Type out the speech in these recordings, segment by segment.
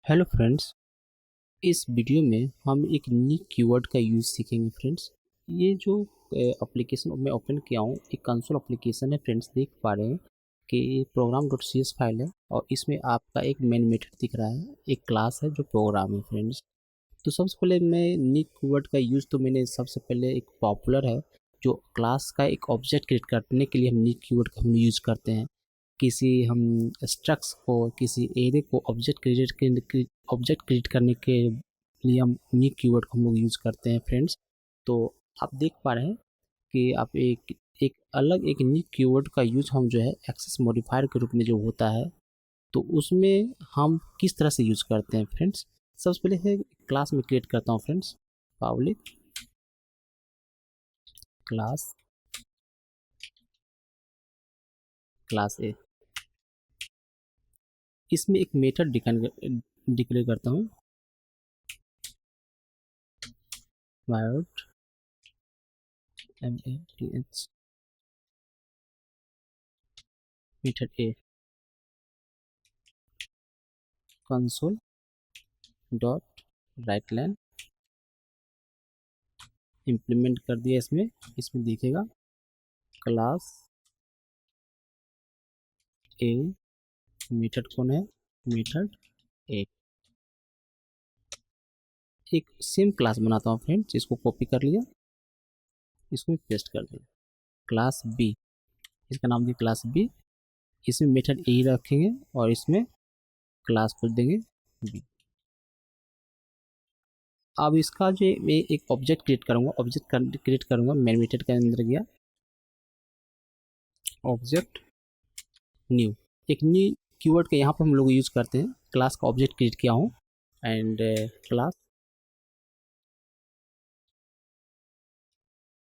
Hello friends. इस video में हम एक न्यू कीवर्ड का यूज़ सीखेंगे फ्रेंड्स। ये जो एप्लीकेशन मैं ओपन किया हूँ एक कंसोल एप्लीकेशन है फ्रेंड्स। देख पा रहे हैं कि program dot C S file है और इसमें आपका एक मेन मेथड दिख रहा है, एक क्लास है जो प्रोग्राम है फ्रेंड्स। तो सबसे पहले मैं न्यू कीवर्ड का यूज़ तो मैंने सबसे पहले एक पॉपुलर है जो क्लास का एक ऑब्जेक्ट क्रिएट करने के लिए हम न्यू कीवर्ड का हम यूज़ करते हैं। किसी हम स्ट्रक्स को किसी एरे को ऑब्जेक्ट क्रिएट करने के लिए हम न्यू कीवर्ड को हम लोग यूज़ करते हैं फ्रेंड्स। तो आप देख पा रहे हैं कि आप एक एक अलग एक न्यू कीवर्ड का यूज हम जो है एक्सेस मॉडिफायर के रूप में जो होता है तो उसमें हम किस तरह से यूज़ करते हैं फ्रेंड्स। सबसे पहले है क्लास में क्रिएट करता हूँ friends. Public class class a, इसमें एक मेथड डिक्लेयर करता हूँ वायर्ड math method a console dot write line implement कर दिया। इसमें दिखेगा क्लास ए, मेथड कौन है, मेथड ए। एक सेम क्लास बनाता हूँ फ्रेंड्स, इसको कॉपी कर लिया, इसको पेस्ट कर दिया। क्लास बी, इसका नाम दिया क्लास बी, इसमें मेथड ए रखेंगे और इसमें क्लास को देंगे बी। अब इसका जो मैं एक ऑब्जेक्ट क्रिएट करूँगा, ऑब्जेक्ट क्रिएट करूँगा, मेन मेथड के अंदर गया, ऑब्जेक्ट न्यू, एक न्यू कीवर्ड का यहाँ पर हम लोग यूज़ करते हैं। क्लास का ऑब्जेक्ट क्रिएट किया हूँ एंड क्लास,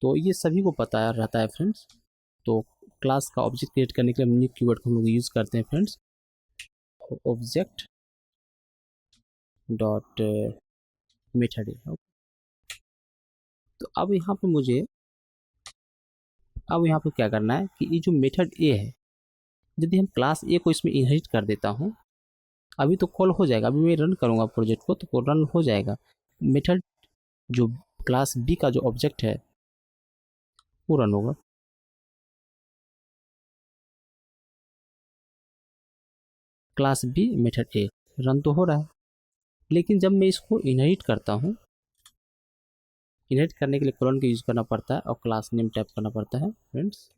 तो ये सभी को पता रहता है फ्रेंड्स। तो क्लास का ऑब्जेक्ट क्रिएट करने के लिए न्यू कीवर्ड को हम लोग यूज़ करते हैं फ्रेंड्स। Object dot method. तो अब यहाँ पे क्या करना है कि ये जो मेथड ए है, यदि हम क्लास ए को इसमें इनहेरिट कर देता हूँ, अभी तो कॉल हो जाएगा, अभी मैं रन करूँगा प्रोजेक्ट को तो रन हो जाएगा। मेथड जो क्लास बी का जो ऑब्जेक्ट है वो रन होगा। क्लास बी मेथड ए रन तो हो रहा है, लेकिन जब मैं इसको इनहेरिट करता हूँ, इनहेरिट करने के लिए कॉलन का यूज़ करना पड़ता है और क्लास नेम टाइप करना पड़ता है फ्रेंड्स।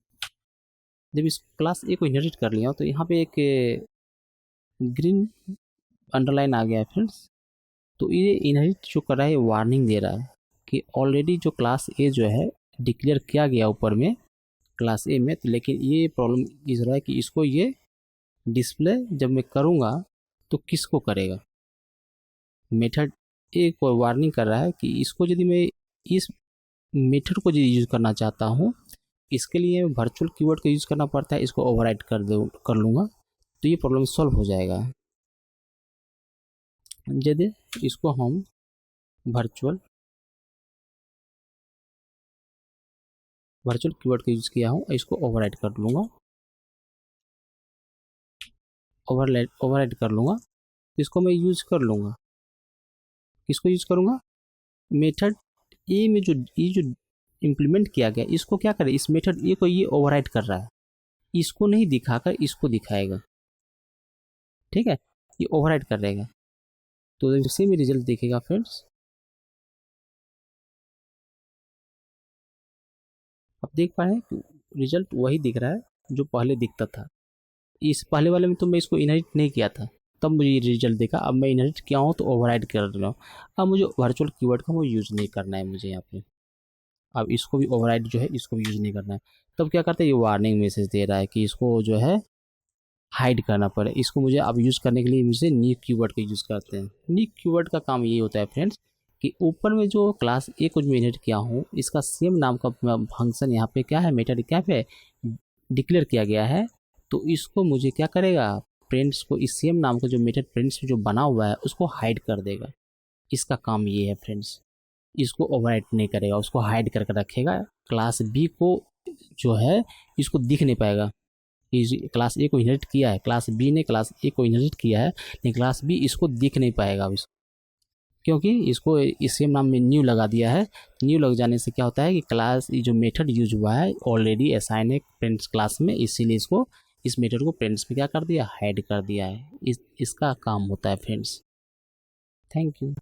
जब इस क्लास ए को इनहेरिट कर लिया तो यहाँ पे एक ग्रीन अंडरलाइन आ गया है फ्रेंड्स। तो ये इनहेरिट जो कर रहा है वार्निंग दे रहा है कि ऑलरेडी जो क्लास ए जो है डिक्लेयर किया गया ऊपर में क्लास ए में, तो लेकिन ये प्रॉब्लम इस रहा है कि इसको ये डिस्प्ले जब मैं करूँगा तो किसको करेगा। मेथड ए को वार्निंग कर रहा है कि इसको यदि मैं इस मेथड को यदि यूज़ करना चाहता हूँ, इसके लिए वर्चुअल कीवर्ड का यूज़ करना पड़ता है, इसको ओवरराइड कर लूँगा तो ये प्रॉब्लम सॉल्व हो जाएगा। यदि इसको हम वर्चुअल कीवर्ड का यूज़ किया हूँ, इसको ओवरराइड कर लूँगा, ओवरराइड कर लूँगा, इसको मैं यूज़ कर लूँगा। किसको यूज़ करूँगा, मेथड ए में जो इम्प्लीमेंट किया गया इसको क्या करे, इस मेथड ए को ये ओवरराइड कर रहा है, इसको नहीं दिखाकर इसको दिखाएगा। ठीक है, ये ओवरराइड कर रहेगा तो सेम रिजल्ट दिखेगा फ्रेंड्स। आप देख पा रहे हैं रिजल्ट वही दिख रहा है जो पहले दिखता था। इस पहले वाले में तो मैं इसको इनहेरिट नहीं किया था तब मुझे ये रिजल्ट देखा, अब मैं इनहेरिट किया हूँ तो ओवरराइड कर रहा हूँ। अब मुझे वर्चुअल कीवर्ड का वो यूज़ नहीं करना है मुझे यहाँ पे, अब इसको भी ओवरराइड जो है इसको भी यूज़ नहीं करना है। तब क्या करते हैं, ये वार्निंग मैसेज दे रहा है कि इसको जो है हाइड करना पड़े। इसको मुझे अब यूज़ करने के लिए मुझे न्यू कीवर्ड का यूज़ करते हैं। न्यू कीवर्ड का काम ये होता है फ्रेंड्स कि ऊपर में जो क्लास ए को जो इनहेरिट किया हूँ इसका सेम नाम का फंक्शन यहाँ पे क्या है, मेथड क्या पे डिक्लेयर किया गया है, तो इसको मुझे क्या करेगा, प्रिंट्स को इस सेम नाम का जो मेथड प्रिंट्स जो बना हुआ है उसको हाइड कर देगा। इसका काम ये है फ्रेंड्स, इसको ओवरराइट नहीं करेगा, उसको हाइड करके रखेगा। क्लास बी को जो है इसको दिख नहीं पाएगा, क्लास ए को इनहेरिट किया है, क्लास बी ने क्लास ए को इनहेरिट किया है, लेकिन क्लास बी इसको दिख नहीं पाएगा अब इसको, क्योंकि इसको इस सेम नाम में न्यू लगा दिया है। न्यू लग जाने से क्या होता है कि क्लास जो मेथड यूज हुआ है ऑलरेडी असाइन है पेरेंट्स क्लास में, इसीलिए इसको इस मेथड को पेरेंट्स में क्या कर दिया, हाइड कर दिया है। इसका काम होता है फ्रेंड्स। Thank you.